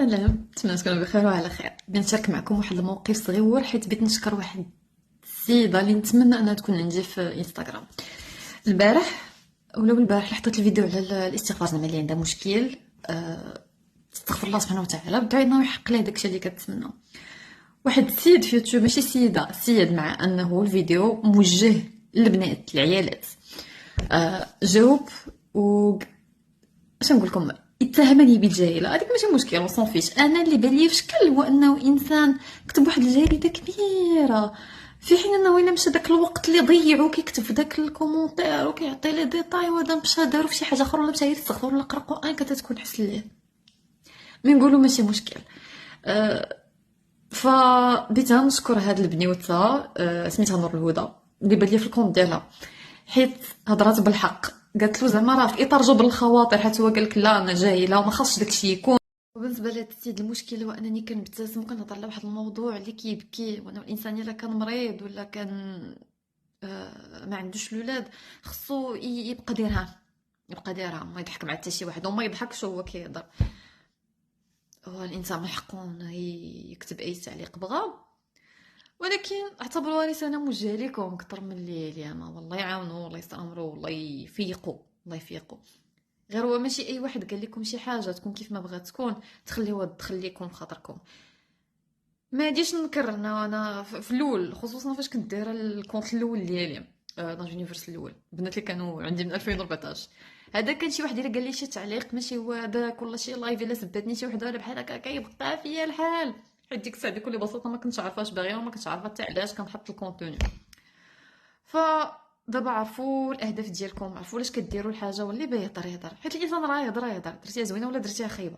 سلام، نتمنى تكونوا بخير وعلى خير. بنشارك معكم واحد الموقف صغيور حيت بغيت نشكر واحد السيده اللي نتمنى انها تكون عندي في انستغرام. البارح ولا البارح حطيت الفيديو على الاستغفار، زعما اللي عندها مشكل استغفر الله سبحانه وتعالى، بدعي انه يحق لها داكشي اللي كتسنى. واحد السيد في يوتيوب، ماشي سيده، سيد، مع انه الفيديو موجه للبنات العيالات، جاوب و اش نقول لكم، اتهمني بالجاهله. هذيك ماشي مشكل، وصون فيش. انا اللي بان لي في شكل هو انه انسان كتب واحد الجريده كبيره، في حين انه الا مشى داك الوقت اللي ضيعو كيكتب في داك الكومونتير وكيعطي لي ديتاي، وهذا مشى دارو في شي حاجه اخرى ولا مشى يستغفر ولا قرا قران، كتكون حسن ليه. مي نقولوا ماشي مشكل. فبديت نشكر هاد البنيوته، سميتها نور الهدى، اللي بان لي في الكونت ديالها، حيت هضرات بالحق. قالت له زعما راه في اطار جبر الخواطر، حيت هو قال لك لا انا جاهله وما خاصش داكشي يكون. وبالنسبه لهاد السيد المشكل هو انني كنبتسم وكنهضر على واحد الموضوع اللي كيبكي، وانه الانسان الا كان مريض ولا كان ما عندوش الولاد خصو يبقى ديرها، يبقى ديرها، ما يضحك مع حتى شي واحد وما يضحكش وهو كيهضر. هو الانسان من حقه انه يكتب اي تعليق بغا، ولكن اعتبروا رسالة موجهة لكم اكثر من اللي لينا. والله يعاونوا، والله يستامروا، والله يفيقوا، الله يفيقوا. غير هو ماشي اي واحد قال لكم شي حاجه تكون كيف ما بغات تكون تخليوها تدخل لكم في خاطركم. ما غاديش ننكر انا في الاول، خصوصا فاش كنت دايره الكونت الاول ديالي، دون يونيفرس الاول، البنات اللي كانوا عندي من 2014. هذا كان شي واحد الا قال لي شي تعليق ماشي هو هذاك، ولا شي لايف الا سبتني شي وحده ولا بحال هكا كيبقى فيا الحال. حيت ديك الساعه بكل بساطه ما كنتش عارفه اش باغيه وما كنتش عارفه حتى علاش كنحط الكونتوني. ف دابا عرفوا الاهداف ديالكم، عرفوا علاش كديروا الحاجه، واللي باغي يهضر يهضر، حيت الانسان راه يهضر يهضر، درتيها زوينه ولا درتيها خايبه.